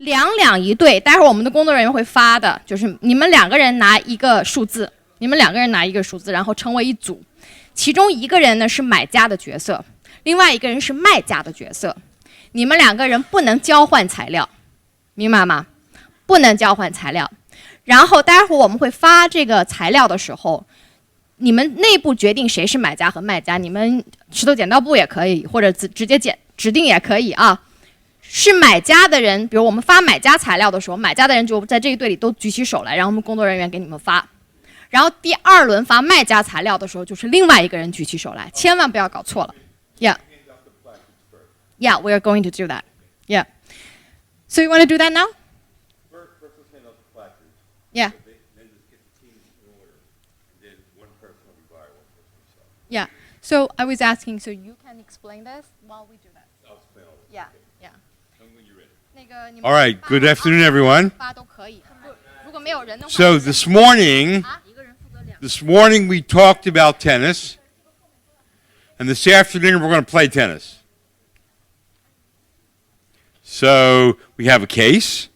两两一对，待会儿我们的工作人员会发的，就是你们两个人拿一个数字，然后成为一组，其中一个人呢是买家的角色，另外一个人是卖家的角色，你们两个人不能交换材料，明白吗？不能交换材料。然后待会儿我们会发这个材料的时候，你们内部决定谁是买家和卖家，你们石头剪刀布也可以，或者直接指定也可以啊。是买家的人，比如我们发买家材料的时候，买家的人就在这一队里都举起手来，然后我们工作人员给你们发。然后第二轮发卖家材料的时候，就是另外一个人举起手来，千万不要搞错了。Yeah, yeah, we are going to do that. Yeah. So you want to do that now? First, let's hand out the placards. Yeah. Then just get the teams in order. And then one person will be buyer, one person will sell. Yeah. So I was asking, so you can explain this while we do that. I'll explain all this. Yeah, yeah. Tell me when you're ready. All right, good afternoon, everyone. So this morning we talked about tennis, and this afternoon we're going to play tennis. So we have a case,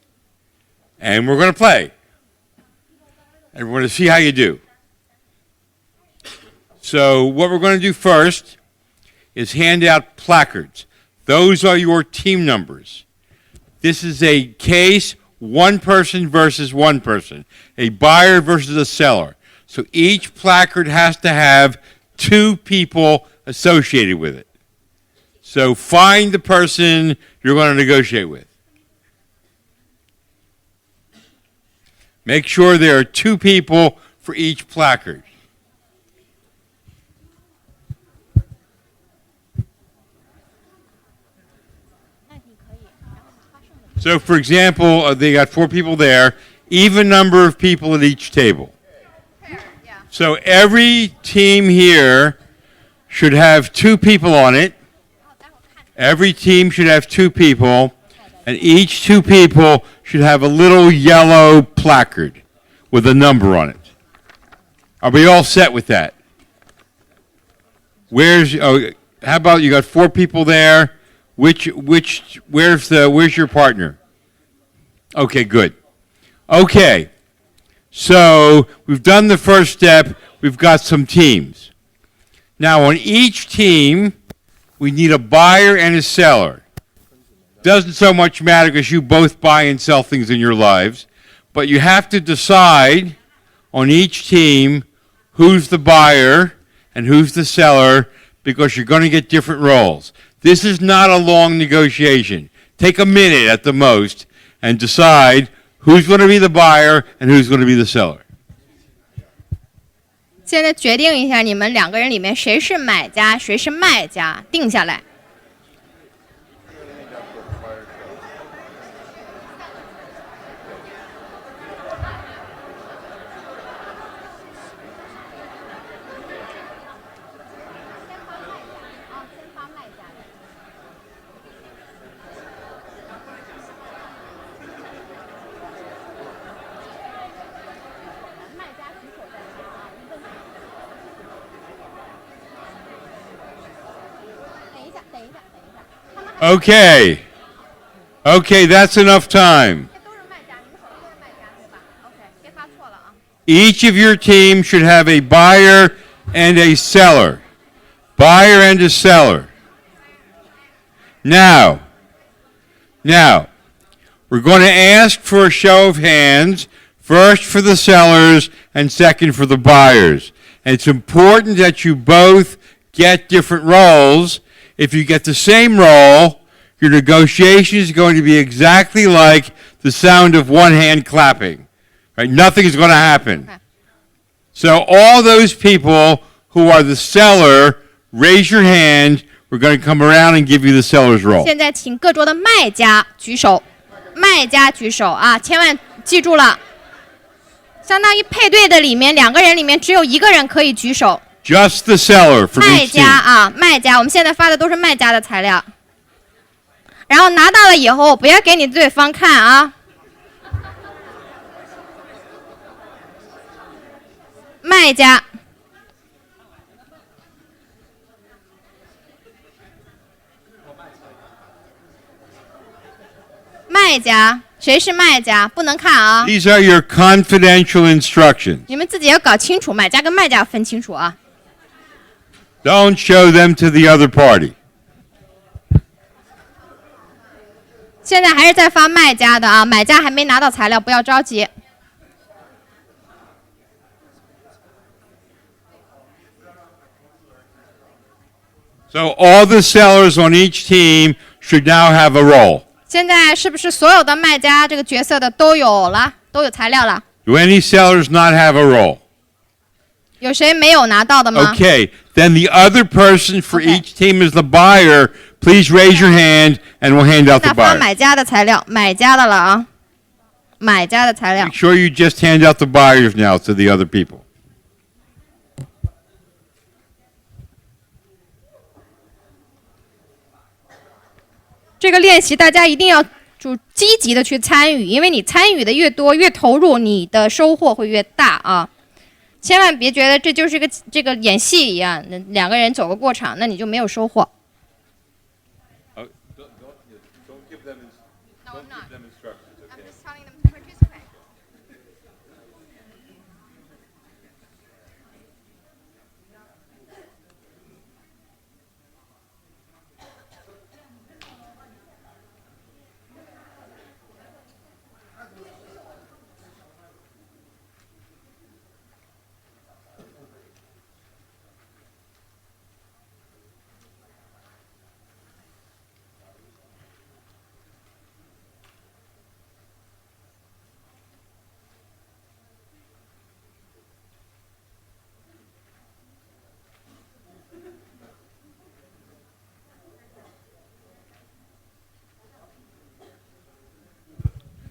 and we're going to play, and we're going to see how you do. So what we're going to do first is hand out placards. Those are your team numbers. This is a case, one person versus one person, a buyer versus a seller. So each placard has to have two people associated with it. So find the person you're going to negotiate with. Make sure there are two people for each placard. So, for example, they got 4 people there, even number of people at each table. So every team here should have 2 people on it. Every team should have 2 people, and each 2 people should have a little yellow placard with a number on it. Are we all set with that? How about you got 4 people there? Where's your partner? Okay, good. Okay, so we've done the first step. We've got some teams. Now on each team, we need a buyer and a seller. Doesn't so much matter because you both buy and sell things in your lives, but you have to decide on each team who's the buyer and who's the seller because you're going to get different roles. This is not a long negotiation. Take a minute at the most and decide who's going to be the buyer and who's going to be the seller. 现在决定一下你们两个人里面谁是买家，谁是卖家，定下来。Okay. Okay, that's enough time. Each of your team should have a buyer and a seller. Buyer and a seller. Now, we're going to ask for a show of hands, first for the sellers and second for the buyers. And it's important that you both get different roles. If you get the same role, your negotiation is going to be exactly like the sound of one hand clapping. Right? Nothing is going to happen. So all those people who are the seller, raise your hand. We're going to come around and give you the seller's role. 现在请各桌的卖家举手，卖家举手啊！千万记住了，相当于配对的里面2个人里面只有1个人可以举手。Just the seller from each team. 卖家啊，卖家，我们现在发的都是卖家的材料。然后拿到了以后，不要给你对方看啊。卖家，卖家，谁是卖家？不能看啊！ These are your confidential instructions. 你们自己要搞清楚，买家跟卖家分清楚啊！ Don't show them to the other party. 现在还是在发卖家的啊，买家还没拿到材料，不要着急。 So all the sellers on each team should now have a role. 现在是不是所有的卖家这个角色的都有了，都有材料了？ Do any sellers not have a role? 有谁没有拿到的吗？ Okay, then the other person for Okay. each team is the buyer. Please raise your hand and we'll hand out the 那发 buyer. 买家的材料，买家的了啊，买家的材料 Make。sure you just hand out the buyers now to the other people. 这个练习大家一定要就积极的去参与，因为你参与的越多，越投入，你的收获会越大啊！千万别觉得这就是这个演戏一样，两个人走个过场，那你就没有收获。 Don't give them instructions, okay? just telling them to participate.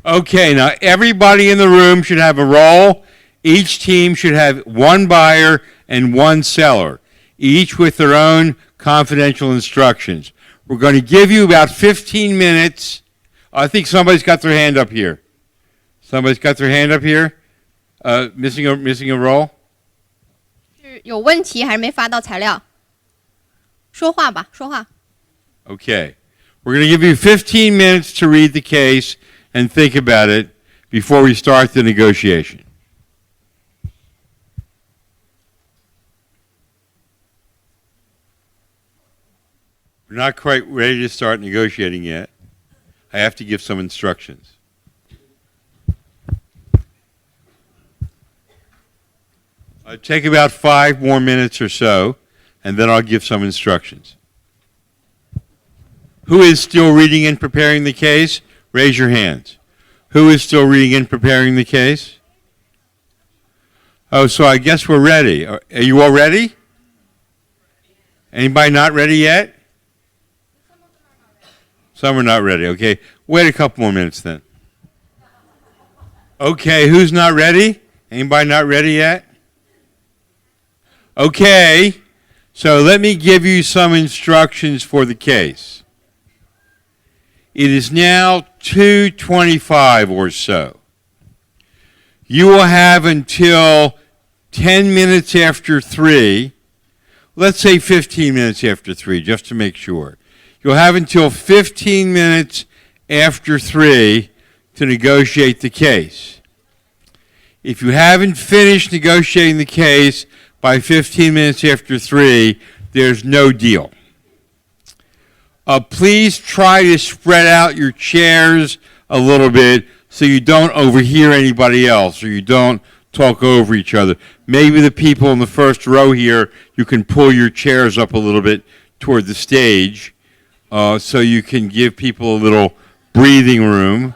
Okay, now everybody in the room should have a role. Each team should have one buyer and one seller, each with their own confidential instructions. We're going to give you about 15 minutes. I think somebody's got their hand up here. Somebody's got their hand up here? Missing a role? 是有问题还是没发到材料？说话吧，说话。 Okay. We're going to give you 15 minutes to read the case and think about it before we start the negotiation. We're not quite ready to start negotiating yet. I have to give some instructions. I'll take about 5 more minutes or so, and then I'll give some instructions. Who is still reading and preparing the case? Raise your hands. Who is still reading and preparing the case? Oh, so I guess we're ready. Are you all ready? Anybody not ready yet? Some are not ready. Okay, wait a couple more minutes then. Okay, who's not ready? Anybody not ready yet? Okay, so let me give you some instructions for the case. It is now 2:25 or so. You will have until 10 minutes after 3, let's say 15 minutes after 3, just to make sure. You'll have until 15 minutes after 3 to negotiate the case. If you haven't finished negotiating the case by 15 minutes after 3, there's no deal. Please try to spread out your chairs a little bit so you don't overhear anybody else or you don't talk over each other. Maybe the people in the first row here, you can pull your chairs up a little bit toward the stage so you can give people a little breathing room.